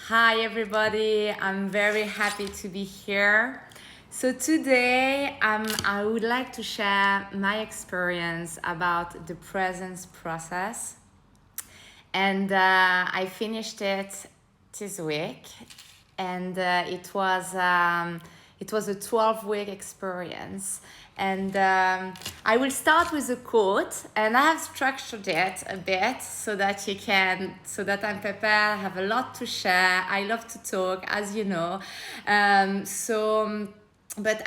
Hi, everybody. I'm very happy to be here. So, today I would like to share my experience about the presence process. And I finished it this week, and it was a 12-week experience. And I will start with a quote, and I have structured it a bit so that I'm prepared. I have a lot to share. I love to talk, as you know. But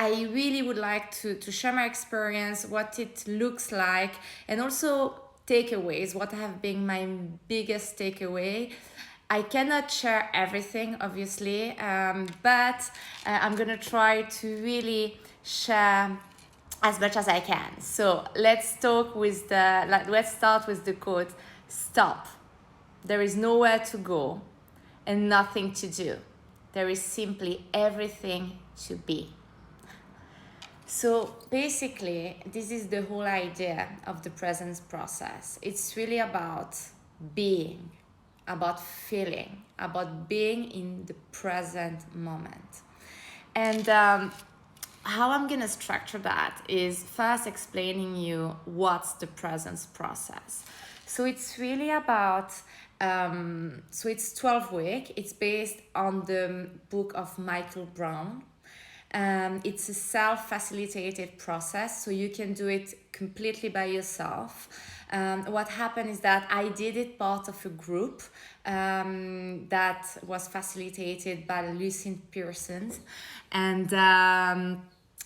I really would like to share my experience, what it looks like, and also takeaways, what have been my biggest takeaway. I cannot share everything, obviously, but I'm gonna try to really share as much as I can. So let's start with the quote: "Stop. There is nowhere to go, and nothing to do. There is simply everything to be." So basically, this is the whole idea of the presence process. It's really about being, about feeling, about being in the present moment. And how I'm gonna structure that is first explaining you what's the presence process. So it's really about so it's 12 week. It's based on the book of Michael Brown. It's a self-facilitated process, so you can do it completely by yourself. What happened is that I did it part of a group that was facilitated by Lucy Pearson, and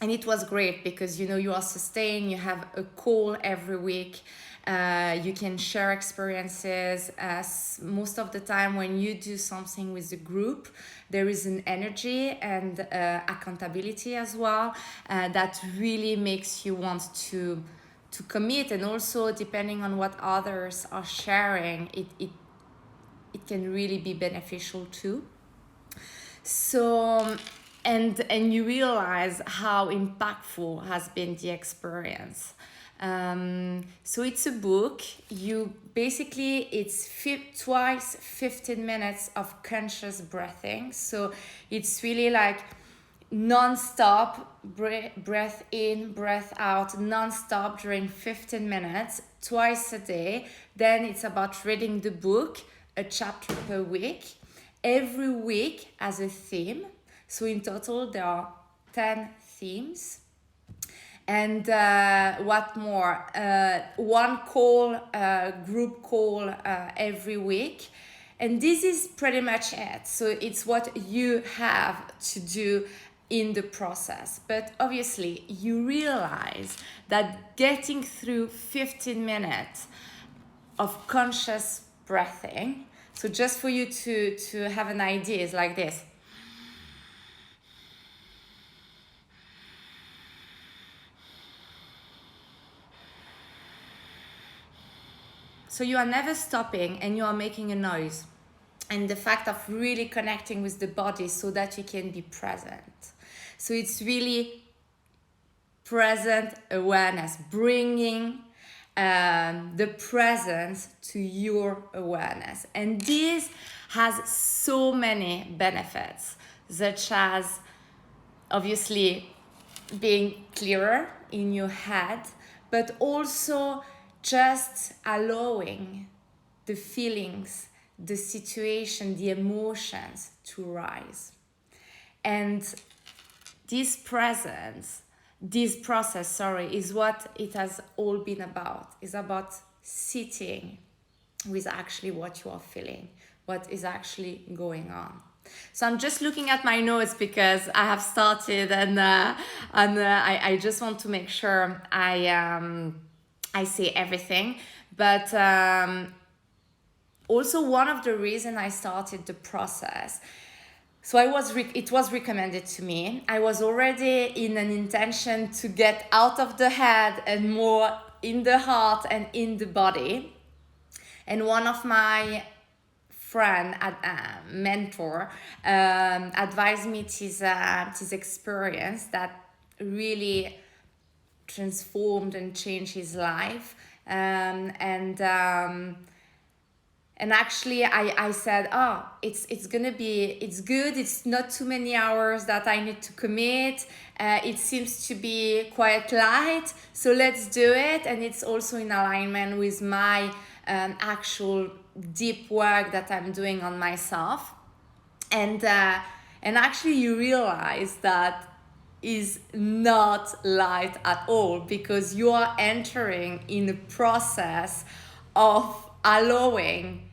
it was great because you are sustained. You have a call every week. You can share experiences. As most of the time when you do something with the group, there is an energy and accountability as well that really makes you want to commit. And also, depending on what others are sharing, it can really be beneficial too. So and you realize how impactful has been the experience. So it's a book. You basically it's twice 15 minutes of conscious breathing. So it's really like non-stop breath in, breath out, non-stop during 15 minutes twice a day. Then it's about reading the book, a chapter per week, every week as a theme. So in total there are 10 themes. And what more? One call, group call every week. And this is pretty much it. So it's what you have to do in the process. But obviously, you realize that getting through 15 minutes of conscious breathing, so just for you to have an idea, is like this. So you are never stopping and you are making a noise. And the fact of really connecting with the body so that you can be present. So it's really present awareness, bringing the presence to your awareness. And this has so many benefits, such as obviously being clearer in your head, but also just allowing the feelings, the situation, the emotions to rise. And this presence, this process, is what it has all been about. It's about sitting with actually what you are feeling, what is actually going on. So I'm just looking at my notes because I have started, and I just want to make sure I say everything. But also one of the reasons I started the process. So it was recommended to me. I was already in an intention to get out of the head and more in the heart and in the body. And one of my friend, mentor, advised me this experience that really transformed and changed his life. And actually I said, oh, it's gonna be, it's good, it's not too many hours that I need to commit, it seems to be quite light, so let's do it. And it's also in alignment with my actual deep work that I'm doing on myself. And actually you realize that is not light at all, because you are entering in a process of allowing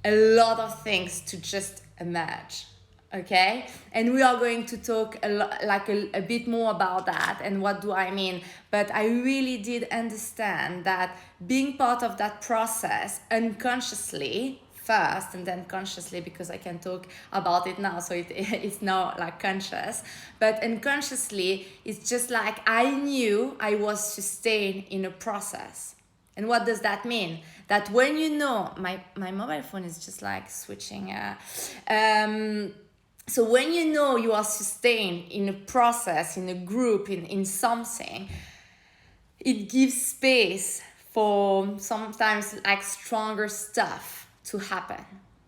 a lot of things to just emerge. Okay, and we are going to talk a bit more about that and what do I mean. But I really did understand that being part of that process unconsciously first, and then consciously, because I can talk about it now, so it's now like conscious, but unconsciously it's just like I knew I was sustained in a process. And what does that mean? That when you know, my mobile phone is just like switching. So when you know you are sustained in a process, in a group, in something, it gives space for sometimes like stronger stuff to happen,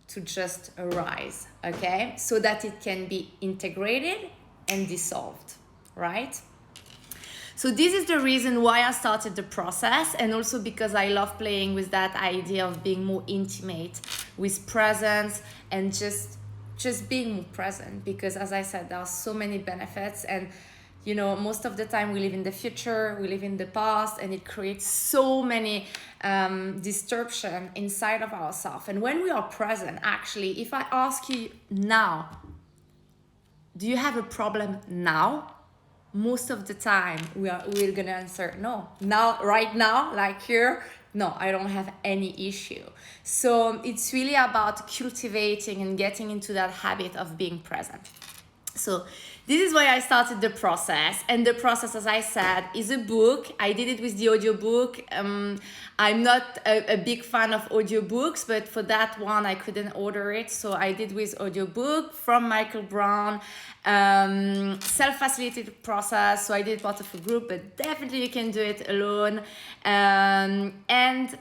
to just arise, okay? So that it can be integrated and dissolved, right? So this is the reason why I started the process, and also because I love playing with that idea of being more intimate with presence and just being more present. Because as I said, there are so many benefits, and you know, most of the time we live in the future, we live in the past, and it creates so many distortion inside of ourselves. And when we are present, actually, if I ask you now, do you have a problem now? Most of the time we're gonna answer no. Now, right now, like here, no, I don't have any issue. So it's really about cultivating and getting into that habit of being present. So this is why I started the process. And the process, as I said, is a book. I did it with the audiobook. I'm not a big fan of audiobooks, but for that one, I couldn't order it. So I did with audiobook from Michael Brown, self-facilitated process. So I did part of a group, but definitely you can do it alone. And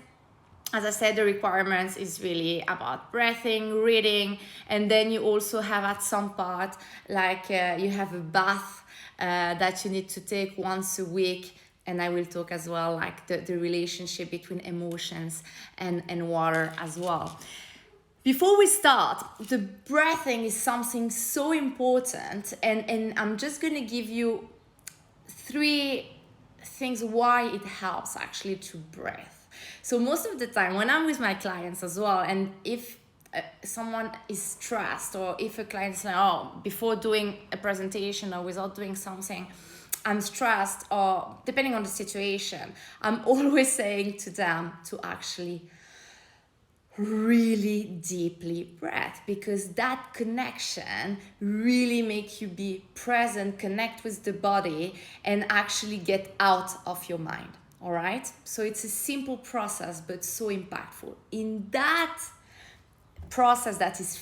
as I said, the requirements is really about breathing, reading, and then you also have at some part, like you have a bath that you need to take once a week. And I will talk as well, like the relationship between emotions and water as well. Before we start, the breathing is something so important, and I'm just going to give you 3 things why it helps actually to breathe. So most of the time when I'm with my clients as well, and if someone is stressed, or if a client is like, oh, before doing a presentation or without doing something, I'm stressed, or depending on the situation, I'm always saying to them to actually really deeply breathe, because that connection really makes you be present, connect with the body, and actually get out of your mind. All right, so it's a simple process but so impactful. In that process, that is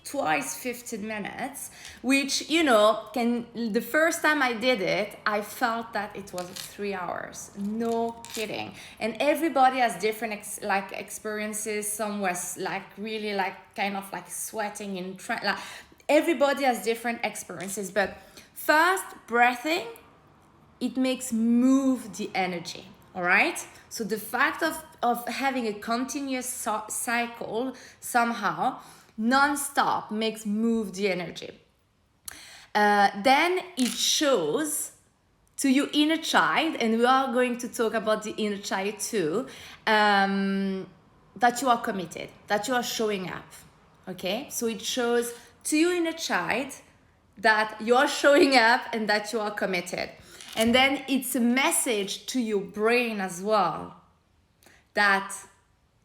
twice 15 minutes, which, you know, the first time I did it, I felt that it was 3 hours. No kidding. And everybody has different experiences. Some was like really like kind of like sweating in like everybody has different experiences. But first, breathing, it makes move the energy. All right, so the fact of having a continuous cycle somehow non-stop makes move the energy. Then it shows to your inner child, and we are going to talk about the inner child too, that you are committed, that you are showing up. Okay, so it shows to your inner child that you are showing up and that you are committed. And then it's a message to your brain as well that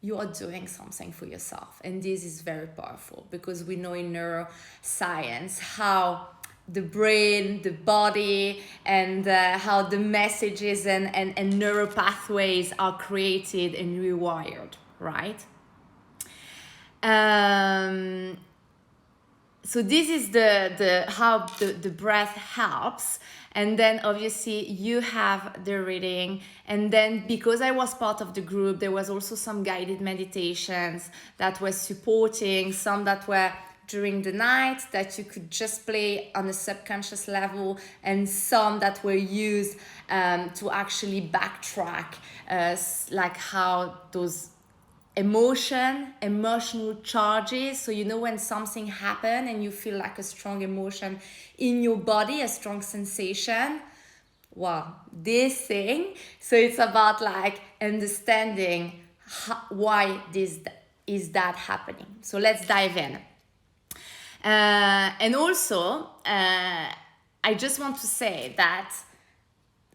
you are doing something for yourself. And this is very powerful, because we know in neuroscience how the brain, the body, and how the messages and neural pathways are created and rewired, right? so this is the how the breath helps. And then obviously you have the reading, and then because I was part of the group, there was also some guided meditations that were supporting, some that were during the night that you could just play on a subconscious level, and some that were used to actually backtrack, like how those emotional charges. So you know when something happened and you feel like a strong emotion in your body, a strong sensation. Well, this thing, so it's about like understanding why this is that happening. So let's dive in. And also, I just want to say that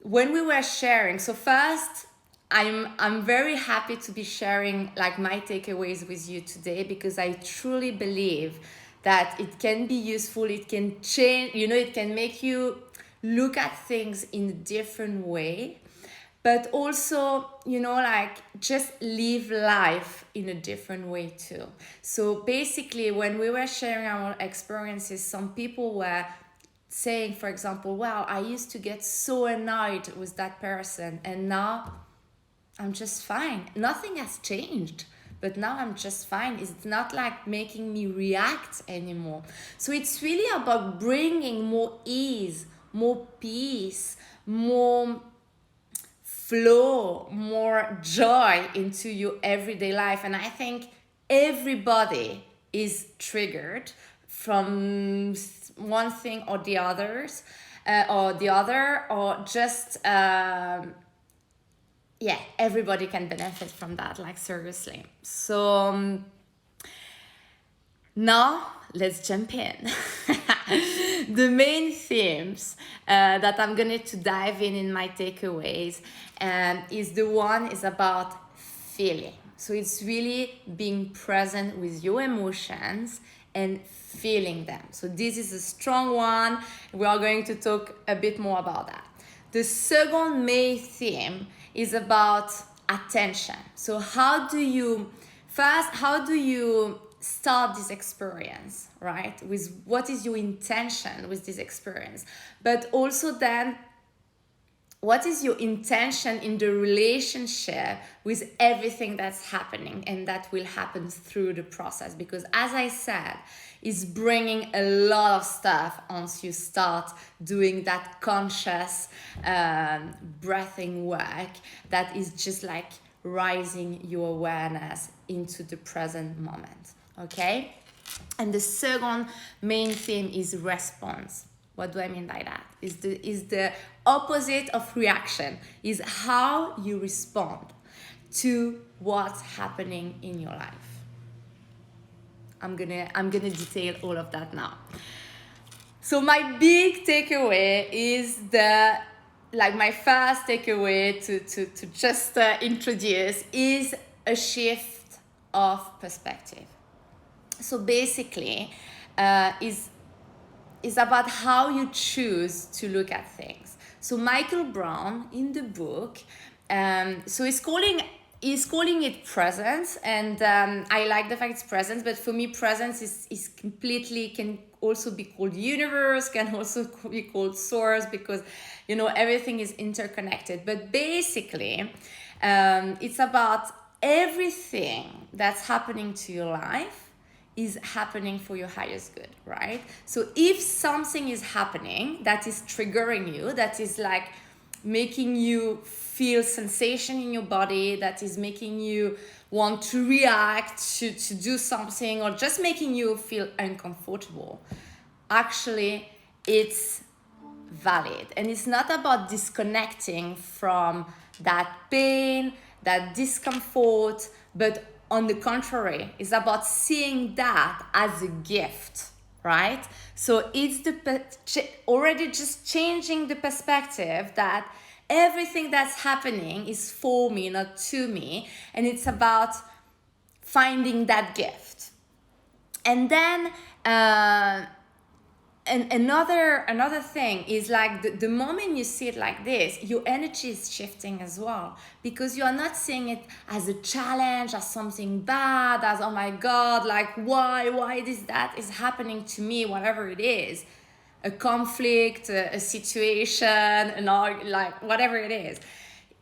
when we were sharing, so first, I'm very happy to be sharing like my takeaways with you today, because I truly believe that it can be useful. It can change, it can make you look at things in a different way, but also, like just live life in a different way too. So basically, when we were sharing our experiences, some people were saying, for example, wow, I used to get so annoyed with that person, and now I'm just fine. Nothing has changed, but now I'm just fine. It's not like making me react anymore. So it's really about bringing more ease, more peace, more flow, more joy into your everyday life. And I think everybody is triggered from one thing or the others, or just everybody can benefit from that, like seriously. So now let's jump in. The main themes that I'm going to dive in my takeaways is about feeling. So it's really being present with your emotions and feeling them. So this is a strong one. We are going to talk a bit more about that. The second main theme is about attention. So how do you start this experience, right? With what is your intention with this experience? But also then, what is your intention in the relationship with everything that's happening and that will happen through the process? Because as I said, it's bringing a lot of stuff once you start doing that conscious breathing work that is just like rising your awareness into the present moment, okay? And the second main theme is response. What do I mean by that? Is the opposite of reaction, is how you respond to what's happening in your life. I'm gonna detail all of that now. So my big takeaway is my first takeaway to just introduce is a shift of perspective. So basically, is about how you choose to look at things. So Michael Brown in the book, so he's calling it presence, and I like the fact it's presence, but for me presence is completely, can also be called universe, can also be called source, because everything is interconnected. But basically it's about everything that's happening to your life is happening for your highest good, right? So if something is happening that is triggering you, that is like making you feel sensation in your body, that is making you want to react, to do something, or just making you feel uncomfortable, actually it's valid. And it's not about disconnecting from that pain, that discomfort, but on the contrary, it's about seeing that as a gift, right? So it's already just changing the perspective that everything that's happening is for me, not to me. And it's about finding that gift. And then and another thing is like the moment you see it like this, your energy is shifting as well, because you are not seeing it as a challenge, as something bad, as oh my god, like why that is happening to me, whatever it is, a conflict, a situation, like whatever it is.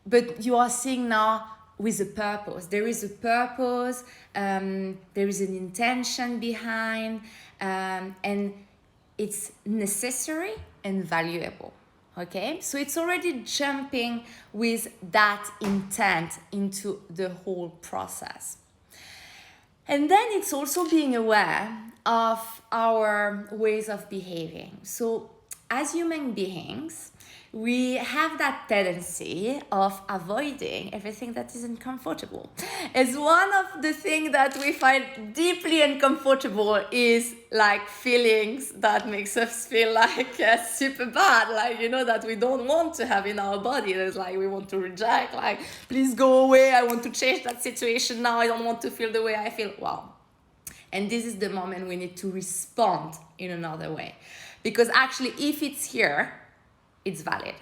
But you are seeing now with a purpose. There is a purpose, there is an intention behind, and it's necessary and valuable. Okay, so it's already jumping with that intent into the whole process. And then it's also being aware of our ways of behaving. So as human beings, we have that tendency of avoiding everything that is uncomfortable. As one of the things that we find deeply uncomfortable is like feelings that makes us feel like super bad, like, you know, that we don't want to have in our body. It's like we want to reject, like, please go away, I want to change that situation now, I don't want to feel the way I feel. Wow. And this is the moment we need to respond in another way. Because actually, if it's here, it's valid.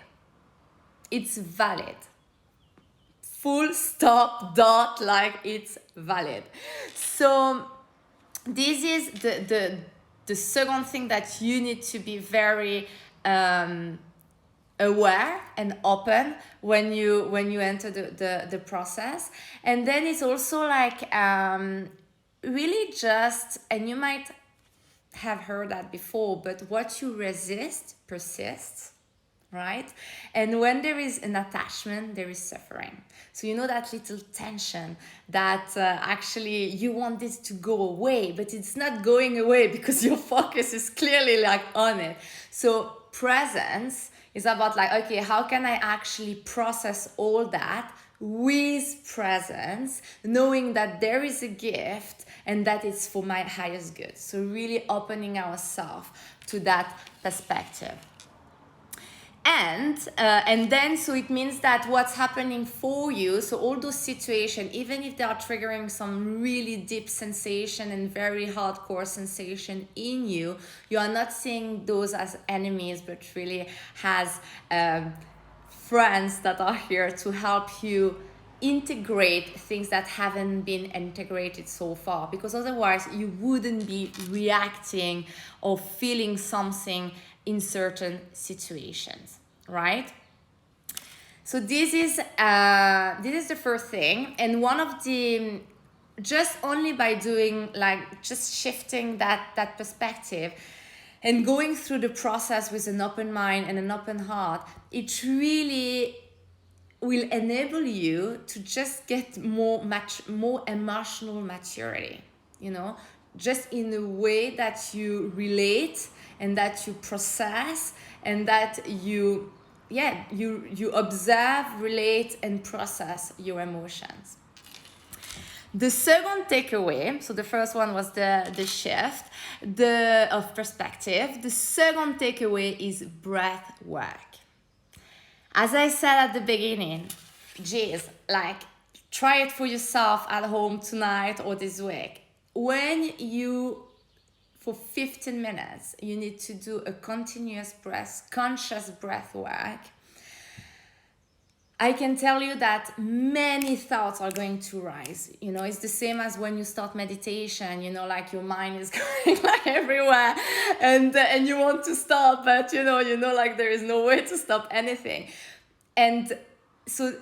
It's valid. Full stop, dot, like it's valid. So this is the second thing that you need to be very aware and open when you enter the process. And then it's also like really just, and you might have heard that before, but what you resist persists, right? And when there is an attachment, there is suffering. So you know that little tension that actually you want this to go away, but it's not going away because your focus is clearly like on it. So presence is about like, okay, how can I actually process all that with presence, knowing that there is a gift and that it's for my highest good. So really opening ourselves to that perspective. And then, so it means that what's happening for you, so all those situations, even if they are triggering some really deep sensation and very hardcore sensation in you, you are not seeing those as enemies, but really as friends that are here to help you integrate things that haven't been integrated so far, because otherwise you wouldn't be reacting or feeling something in certain situations, right? So this is the first thing. And one of the, just only by doing like just shifting that perspective and going through the process with an open mind and an open heart, it really will enable you to just get more emotional maturity, you know, just in the way that you relate and that you process and that you observe, relate, and process your emotions. The second takeaway, so the first one was the shift of perspective. The second takeaway is breath work. As I said at the beginning, geez, like try it for yourself at home tonight or this week. When you, for 15 minutes, you need to do a continuous conscious breath work, I can tell you that many thoughts are going to rise. You know, it's the same as when you start meditation, you know, like your mind is going like everywhere and you want to stop, but you know, like there is no way to stop anything. And so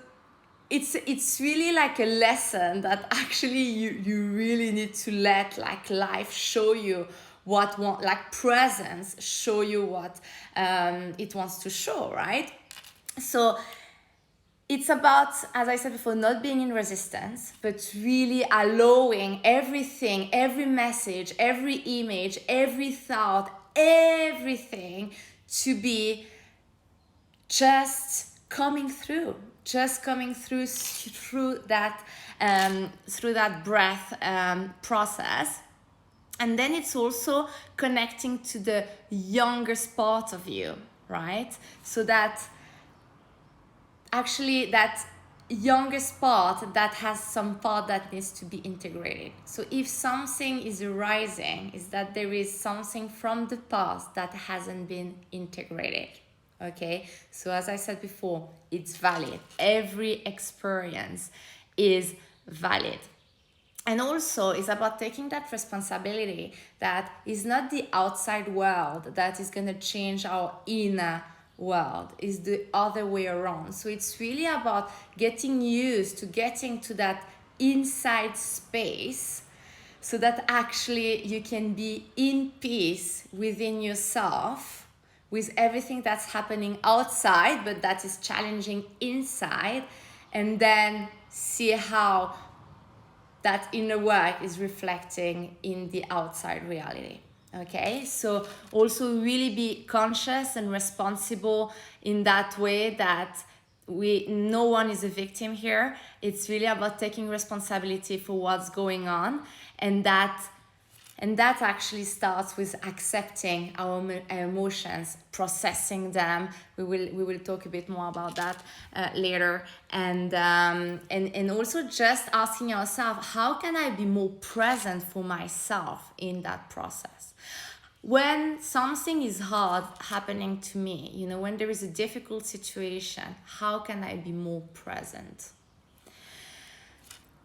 it's really like a lesson that actually you really need to let like life show you like presence show you what it wants to show, right? So it's about, as I said before, not being in resistance, but really allowing everything, every message, every image, every thought, everything to be just coming through that breath process. And then it's also connecting to the youngest part of you, right? So that actually that youngest part that has some part that needs to be integrated. So if something is arising, is that there is something from the past that hasn't been integrated. Okay, so as I said before, it's valid. Every experience is valid. And also it's about taking that responsibility that is not the outside world that is going to change our inner world, is the other way around. So it's really about getting used to getting to that inside space so that actually you can be in peace within yourself with everything that's happening outside but that is challenging inside, and then see how that inner work is reflecting in the outside reality. Okay, so also really be conscious and responsible in that way that no one is a victim here. It's really about taking responsibility for what's going on, and that actually starts with accepting our emotions, processing them. We will talk a bit more about that later, and also just asking yourself, how can I be more present for myself in that process? When something is hard happening to me, when there is a difficult situation, how can I be more present?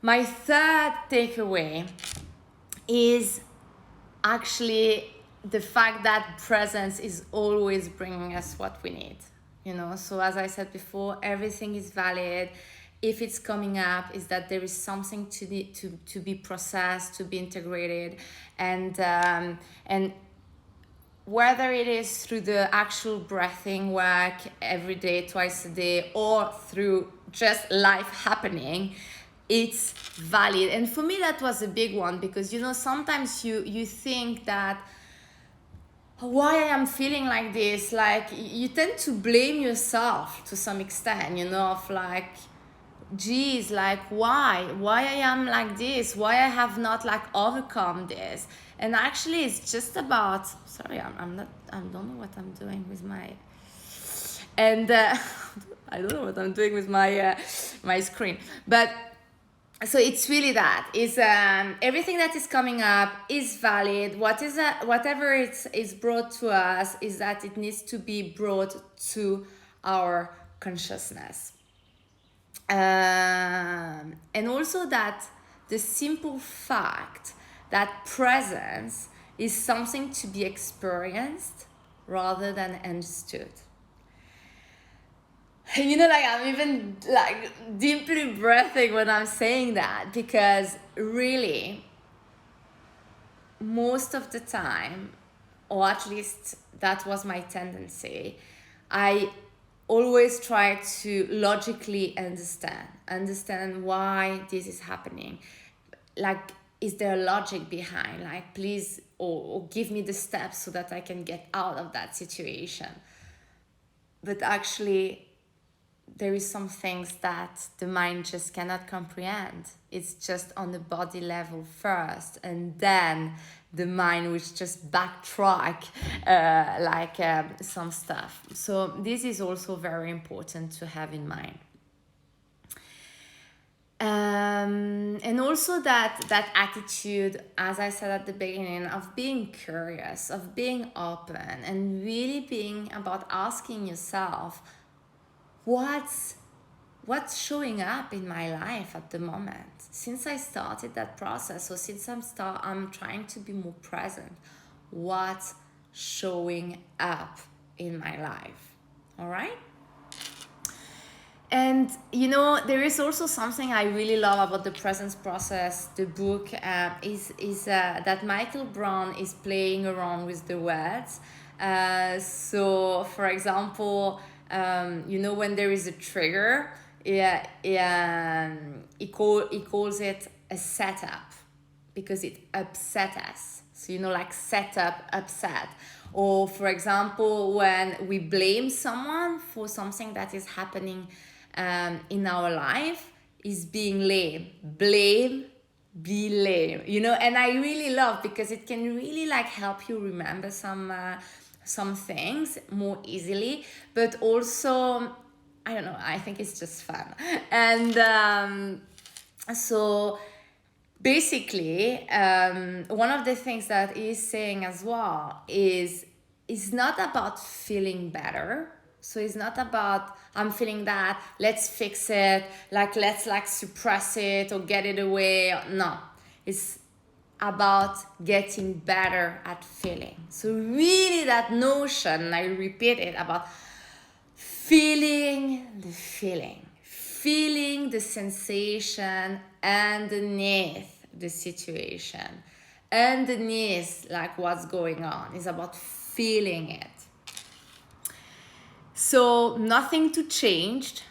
My third takeaway is actually the fact that presence is always bringing us what we need. So as I said before, everything is valid. If it's coming up, is that there is something to be processed, to be integrated, and whether it is through the actual breathing work every day, twice a day, or through just life happening, it's valid. And for me, that was a big one, because sometimes you think that, why I am feeling like this, like you tend to blame yourself to some extent, of like, geez, like why I am like this, why I have not like overcome this. And actually it's just about, sorry, I don't know what I'm doing with my, and I don't know what I'm doing with my my screen, but so it's really that is everything that is coming up is valid. Whatever is brought to us, is that it needs to be brought to our consciousness, and also that the simple fact that presence is something to be experienced rather than understood. Like I'm even like deeply breathing when I'm saying that, because really most of the time, or at least that was my tendency, I always try to logically understand why this is happening. Like, is there a logic behind? Like, please, or give me the steps so that I can get out of that situation. But actually, there is some things that the mind just cannot comprehend. It's just on the body level first, and then the mind will just backtrack some stuff. So this is also very important to have in mind. And also that attitude, as I said at the beginning, of being curious, of being open, and really being about asking yourself, what's showing up in my life at the moment since I started that process, or since I'm trying to be more present. What's showing up in my life? All right. And there is also something I really love about the presence process. The book is that Michael Brown is playing around with the words. So, for example, when there is a trigger, he calls it a setup, because it upset us. So, like setup, upset. Or, for example, when we blame someone for something that is happening in our life, is being lame. Blame, be lame. And I really love, because it can really like help you remember some things more easily, but also I don't know, I think it's just fun. And so basically, one of the things that he's saying as well is it's not about feeling better. So it's not about I'm feeling that, let's fix it, like let's like suppress it or get it away. No, it's about getting better at feeling. So really that notion, I repeat it, about feeling the feeling, feeling the sensation underneath the situation, underneath like what's going on. It's about feeling it. So nothing to change,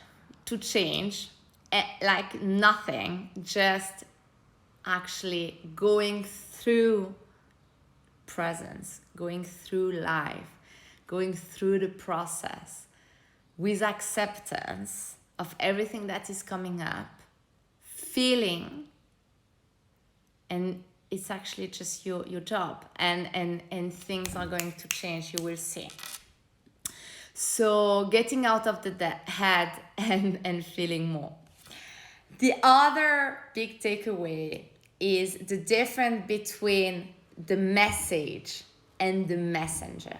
like nothing, just actually going through presence, going through life, going through the process with acceptance of everything that is coming up, feeling, and it's actually just your job, and things are going to change, you will see. So getting out of the head and feeling more. The other big takeaway is the difference between the message and the messenger.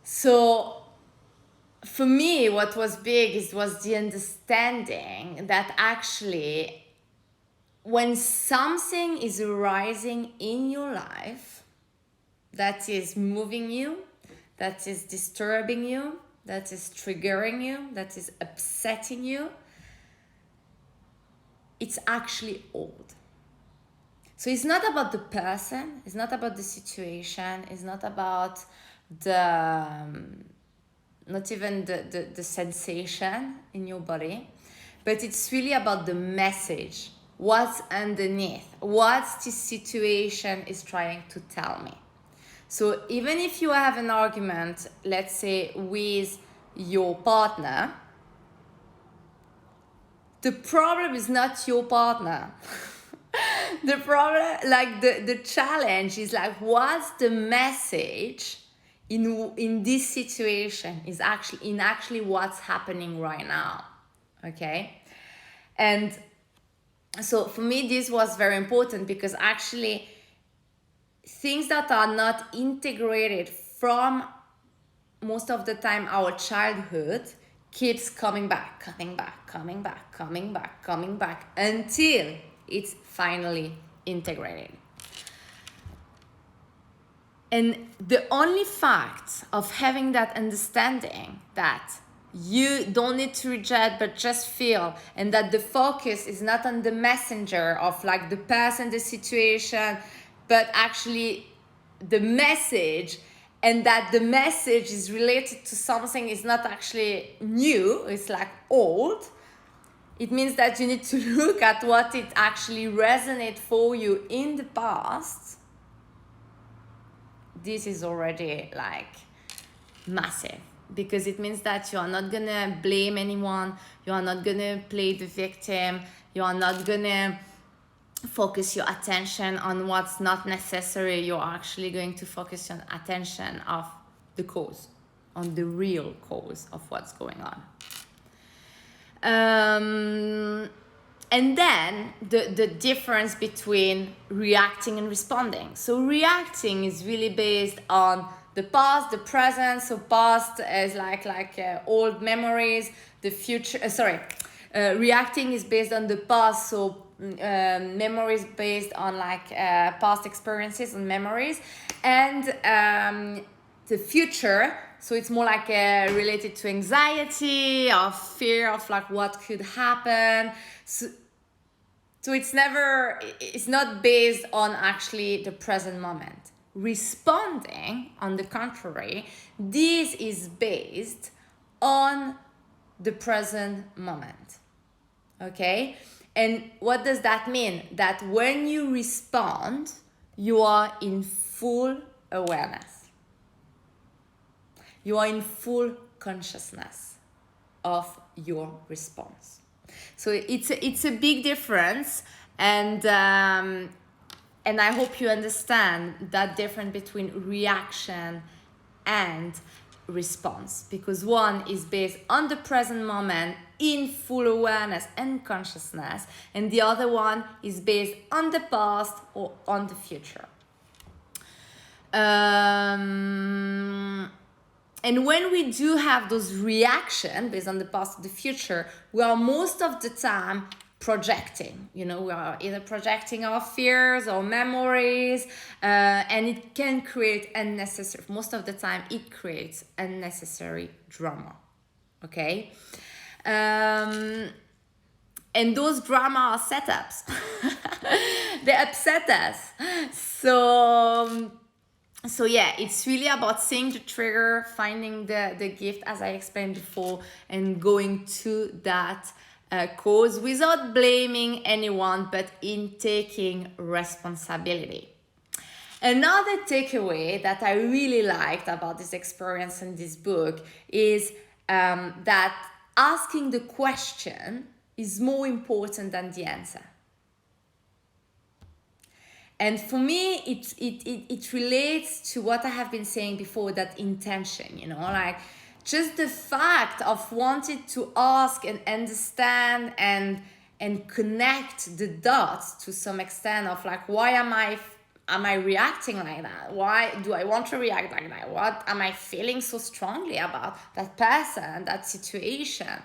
So for me, what was big was the understanding that actually when something is arising in your life that is moving you, that is disturbing you, that is triggering you, that is upsetting you, it's actually old. So it's not about the person, it's not about the situation, it's not about not even the sensation in your body, but it's really about the message, what's underneath, what this situation is trying to tell me. So even if you have an argument, let's say with your partner, the problem is not your partner. The problem, like the challenge is like, what's the message in this situation is actually what's happening right now, okay? And so for me, this was very important because actually things that are not integrated from most of the time our childhood keeps coming back until it's finally integrated. And the only fact of having that understanding that you don't need to reject but just feel, and that the focus is not on the messenger of like the person, the situation, but actually the message, and that the message is related to something is not actually new, it's like old. It means that you need to look at what it actually resonates for you in the past. This is already like massive, because it means that you are not gonna blame anyone, you are not gonna play the victim, you are not gonna focus your attention on what's not necessary. You're actually going to focus your attention of the cause, on the real cause of what's going on. And then the difference between reacting and responding. So reacting is really based on the past, the present. So past is like old memories. The future, reacting is based on the past. So memories based on like past experiences and memories, and the future, so it's more like related to anxiety or fear of like what could happen. So it's not based on actually the present moment. Responding, on the contrary, this is based on the present moment. Okay? And what does that mean? That when you respond, you are in full awareness. You are in full consciousness of your response. So it's a big difference, and I hope you understand that difference between reaction and response, because one is based on the present moment in full awareness and consciousness, and the other one is based on the past or on the future. And when we do have those reactions based on the past or the future, we are most of the time projecting. We are either projecting our fears or memories, and it can create unnecessary, most of the time it creates unnecessary drama. Okay? And those drama are setups. They upset us. So yeah, it's really about seeing the trigger, finding the gift, as I explained before, and going to that cause without blaming anyone, but in taking responsibility. Another takeaway that I really liked about this experience in this book is that asking the question is more important than the answer. And for me, it relates to what I have been saying before, that intention, like just the fact of wanting to ask and understand and connect the dots to some extent of like, why am I reacting like that? Why do I want to react like that? What am I feeling so strongly about that person, that situation?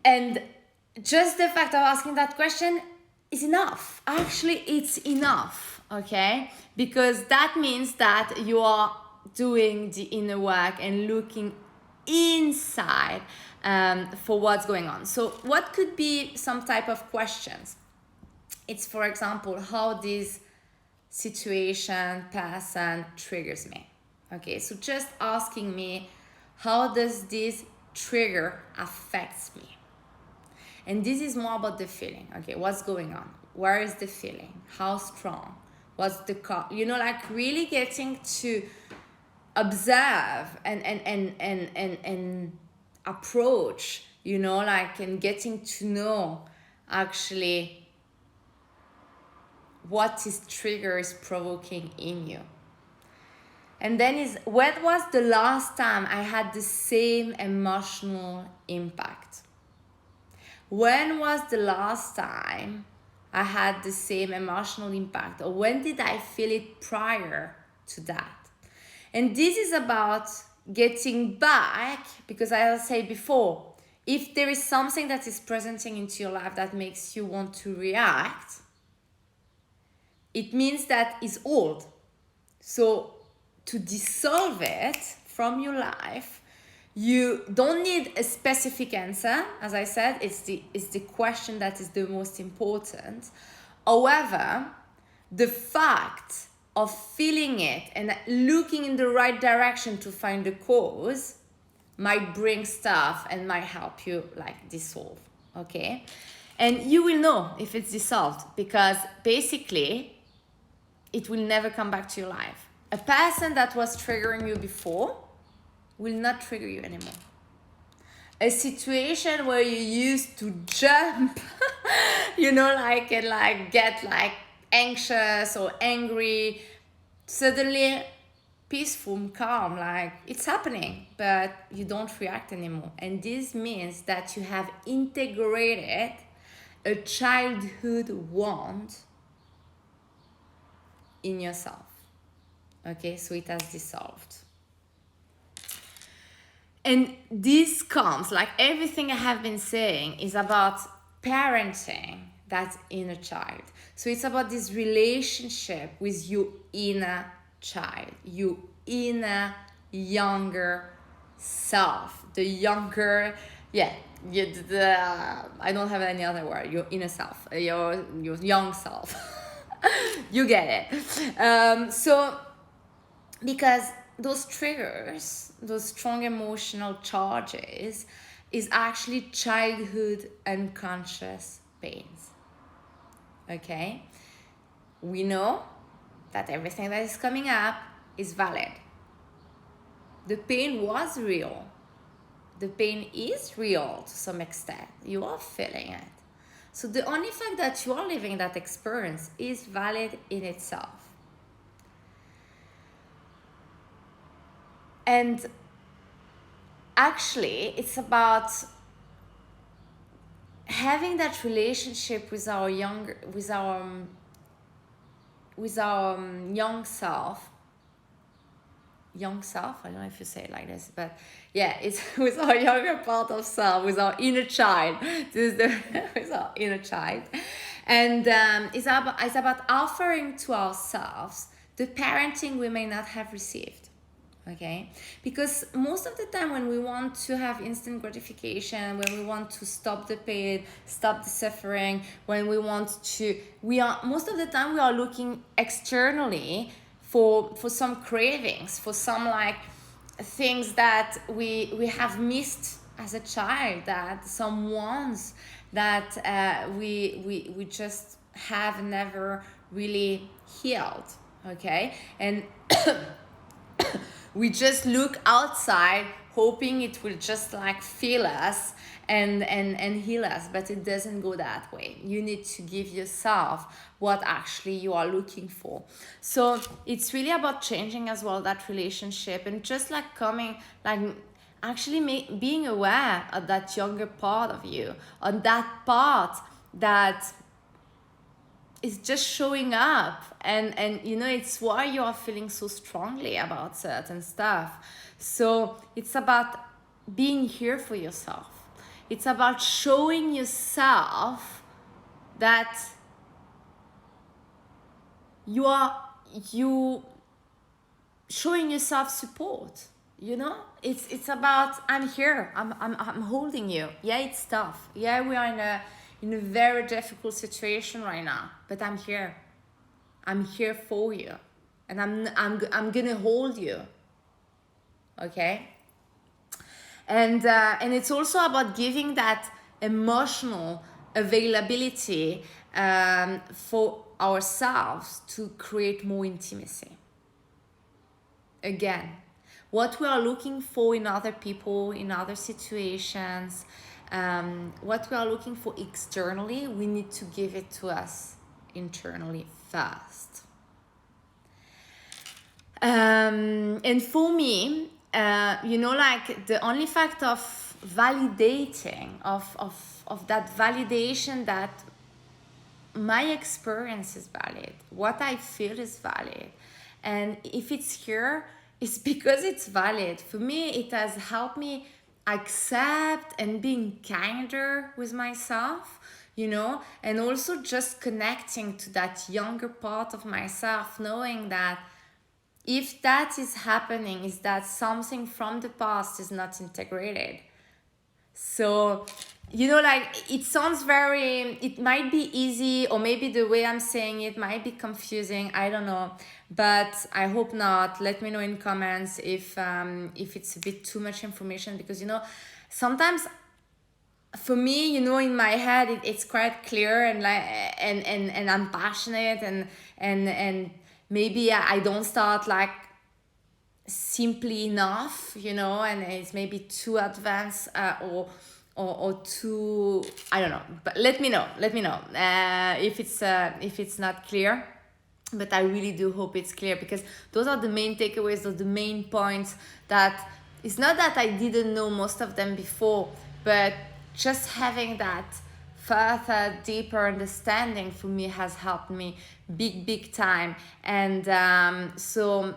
And just the fact of asking that question is enough. Actually, it's enough, okay? Because that means that you are doing the inner work and looking inside for what's going on. So what could be some type of questions? It's, for example, how this situation, person triggers me. Okay, so just asking me, how does this trigger affects me? And this is more about the feeling. Okay, what's going on? Where is the feeling? How strong? What's the like really getting to observe and approach, and getting to know actually what this trigger is provoking in you. And then when was the last time I had the same emotional impact? When was the last time I had the same emotional impact? Or when did I feel it prior to that? And this is about getting back, because as I said before, if there is something that is presenting into your life that makes you want to react, it means that it's old. So to dissolve it from your life, you don't need a specific answer. As I said, it's the question that is the most important. However, the fact of feeling it and looking in the right direction to find the cause might bring stuff and might help you dissolve, okay? And you will know if it's dissolved, because basically it will never come back to your life. A person that was triggering you before will not trigger you anymore. A situation where you used to jump, and get anxious or angry, suddenly peaceful, calm, it's happening, but you don't react anymore. And this means that you have integrated a childhood wound in yourself. Okay, so it has dissolved. And this comes, everything I have been saying is about parenting that inner child. So it's about this relationship with your inner child, your inner younger self, the younger, I don't have any other word, your inner self, your young self. You get it. So, because those triggers, those strong emotional charges, is actually childhood unconscious pains. Okay? We know that everything that is coming up is valid. The pain was real. The pain is real to some extent. You are feeling it. So the only fact that you are living that experience is valid in itself. And actually, it's about having that relationship with our young self. I don't know if you say it like this, but yeah, it's with our younger part of self, with our inner child. This is with our inner child. And it's about offering to ourselves the parenting we may not have received. Okay, because most of the time when we want to have instant gratification, when we want to stop the pain, stop the suffering, when we want to, most of the time we are looking externally for some cravings, for some like things that we have missed as a child, that some wants that we just have never really healed. Okay, and we just look outside hoping it will just like fill us and heal us, but it doesn't go that way. You need to give yourself what actually you are looking for. So it's really about changing as well that relationship, and just like coming, like actually being aware of that younger part of you, on that part that is just showing up, and it's why you are feeling so strongly about certain stuff. So it's about being here for yourself. It's about showing yourself that you showing yourself support. It's about, I'm here, I'm holding you. Yeah, it's tough. Yeah, we are in a very difficult situation right now, but I'm here. I'm here for you, and I'm gonna hold you. Okay. And it's also about giving that emotional availability for ourselves to create more intimacy. Again, what we are looking for in other people, in other situations, what we are looking for externally, we need to give it to us internally first. And for me, like the only fact of validating, of that validation that my experience is valid, what I feel is valid, and if it's here, it's because it's valid. For me, it has helped me accept and being kinder with myself, and also just connecting to that younger part of myself, knowing that if that is happening, is that something from the past is not integrated. So, like it sounds it might be easy, or maybe the way I'm saying it might be confusing, I don't know, but I hope not. Let me know in comments if it's a bit too much information, because sometimes for me, in my head it's quite clear, and like and I'm passionate, and maybe I don't start like simply enough, and it's maybe too advanced, or too, I don't know, but let me know if it's not clear. But I really do hope it's clear, because those are the main takeaways, those are the main points, that it's not that I didn't know most of them before, but just having that further, deeper understanding for me has helped me big time. And so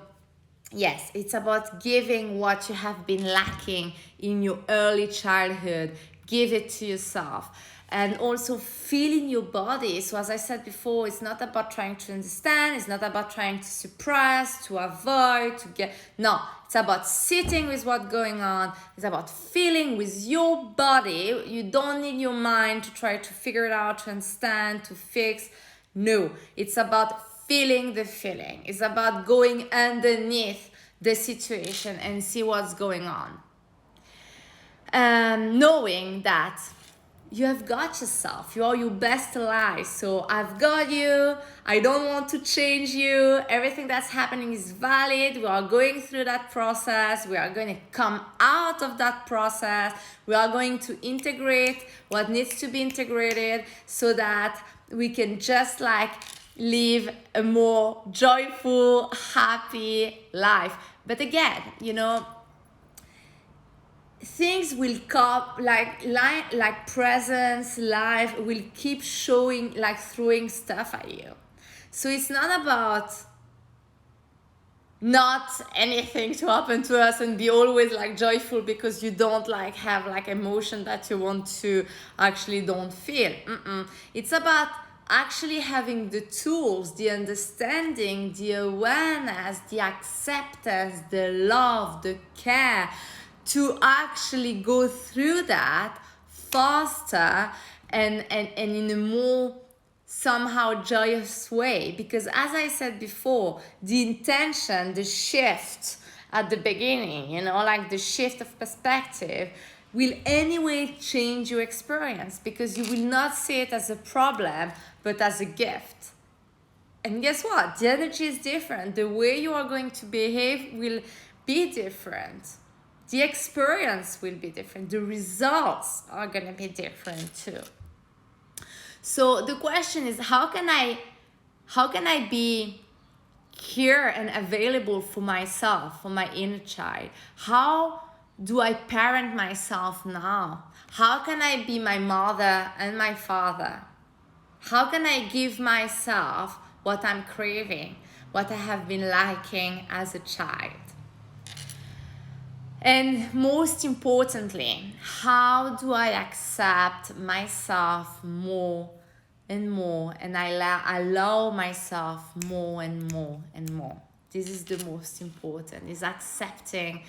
yes, it's about giving what you have been lacking in your early childhood. Give it to yourself. And also feeling your body. So as I said before, it's not about trying to understand. It's not about trying to suppress, to avoid, to get... No, it's about sitting with what's going on. It's about feeling with your body. You don't need your mind to try to figure it out, to understand, to fix. No, it's about feeling the feeling. It's about going underneath the situation and see what's going on. Knowing that you have got yourself, you are your best ally. So I've got you, I don't want to change you, everything that's happening is valid, we are going through that process, we are going to come out of that process, we are going to integrate what needs to be integrated, so that we can just like live a more joyful, happy life. But again, things will come, like presence, life will keep showing, like throwing stuff at you. So it's not about not anything to happen to us and be always like joyful because you don't like have like emotion that you want to actually don't feel. It's about actually having the tools, the understanding, the awareness, the acceptance, the love, the care to actually go through that faster and in a more somehow joyous way. Because as I said before, the intention, the shift at the beginning, like the shift of perspective will anyway change your experience, because you will not see it as a problem but as a gift. And guess what? The energy is different. The way you are going to behave will be different. The experience will be different. The results are going to be different too. So the question is, how can I be here and available for myself, for my inner child? How do I parent myself now? How can I be my mother and my father? How can I give myself what I'm craving, what I have been lacking as a child? And most importantly, how do I accept myself more and more, and I allow myself more and more and more? This is the most important, is accepting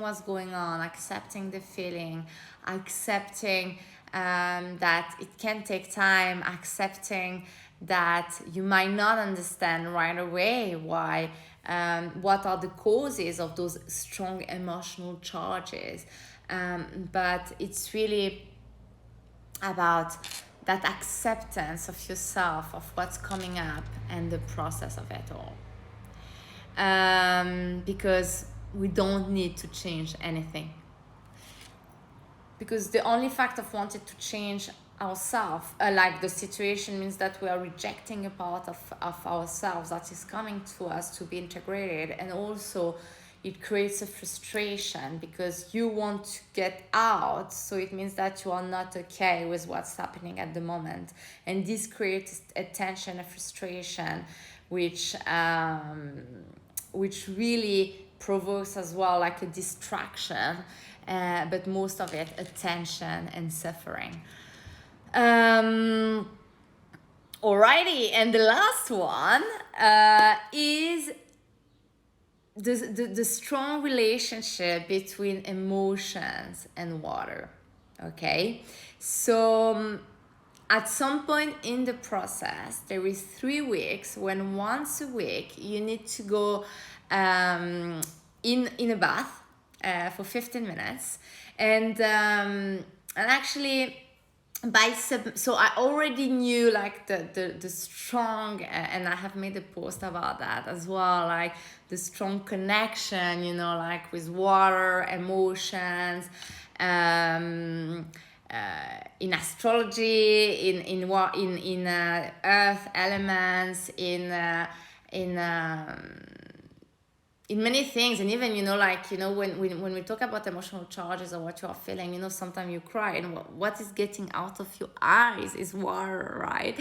what's going on, accepting the feeling, accepting that it can take time, accepting that you might not understand right away why, what are the causes of those strong emotional charges, but it's really about that acceptance of yourself, of what's coming up, and the process of it all. Because we don't need to change anything. Because the only fact of wanting to change ourselves, like the situation, means that we are rejecting a part of ourselves that is coming to us to be integrated. And also it creates a frustration because you want to get out, so it means that you are not okay with what's happening at the moment, and this creates a tension, a frustration, which really provokes as well like a distraction, but most of it attention and suffering. Alrighty, and the last one is the strong relationship between emotions and water. Okay, so at some point in the process, there is 3 weeks when once a week you need to go in a bath for 15 minutes, and actually so I already knew like the strong, and I have made a post about that as well, like the strong connection, like with water, emotions, in astrology, in earth elements, in many things. And even when we talk about emotional charges or what you are feeling, sometimes you cry, and what is getting out of your eyes is water, right?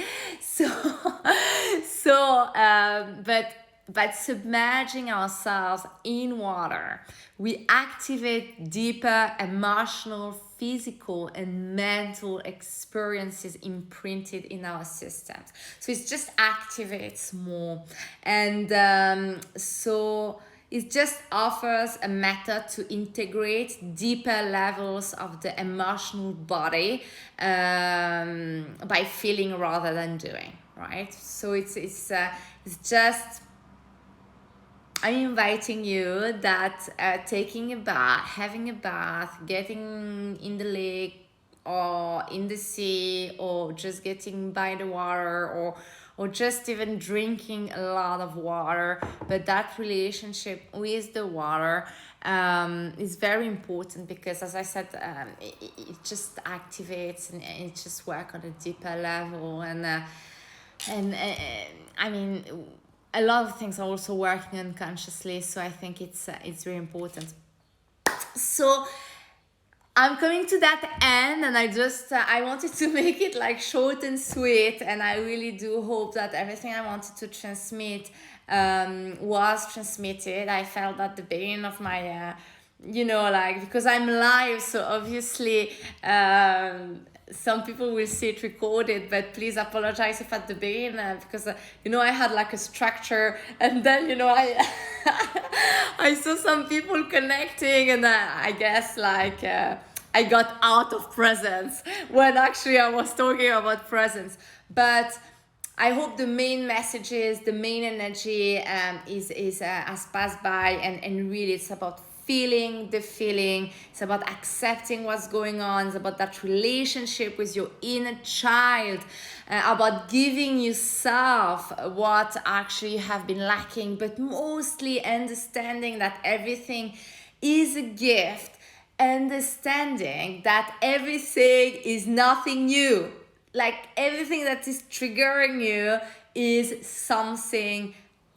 But submerging ourselves in water, we activate deeper emotional, physical, and mental experiences imprinted in our systems. So it just activates more. And so it just offers a method to integrate deeper levels of the emotional body by feeling rather than doing, right? So it's just, I'm inviting you that taking a bath, having a bath, getting in the lake or in the sea, or just getting by the water, or just even drinking a lot of water, but that relationship with the water is very important, because as I said, it just activates and it just works on a deeper level. And I mean, a lot of things are also working unconsciously, so I think it's very important. So I'm coming to that end, and I wanted to make it like short and sweet, and I really do hope that everything I wanted to transmit was transmitted. I felt at the beginning of my like, because I'm live, so obviously some people will see it recorded, but please apologize if at the beginning, because I had like a structure, and then I I saw some people connecting, and I guess like I got out of presence when actually I was talking about presence. But I hope the main messages, the main energy is has passed by, and really it's about feeling the feeling. It's about accepting what's going on. It's about that relationship with your inner child, about giving yourself what actually you have been lacking, but mostly understanding that everything is a gift, understanding that everything is nothing new. Like everything that is triggering you is something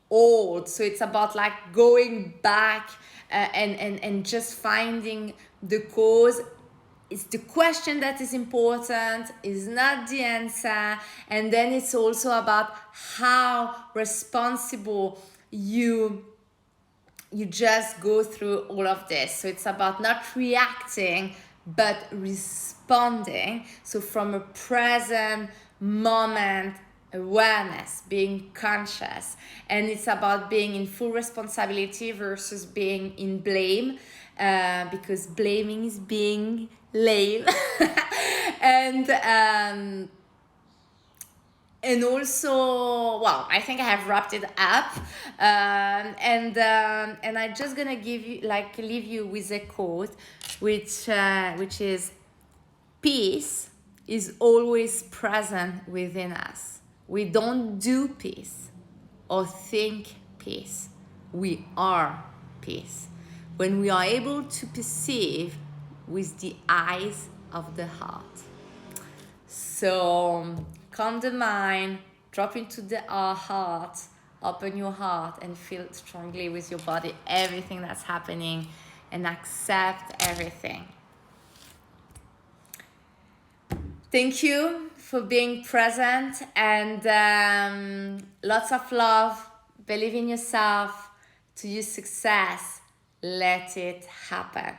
old. So it's about like going back and just finding the cause. It's the question that is important, is not the answer. And then it's also about how responsible you just go through all of this. So it's about not reacting, but responding. So from a present moment awareness, being conscious. And it's about being in full responsibility versus being in blame, because blaming is being lame. And also, well, I think I have wrapped it up, and I'm just gonna leave you with a quote, which is, peace is always present within us. We don't do peace or think peace. We are peace. When we are able to perceive with the eyes of the heart. So calm the mind, drop into the heart, open your heart, and feel strongly with your body everything that's happening, and accept everything. Thank you for being present, and lots of love. Believe in yourself. To your success, let it happen.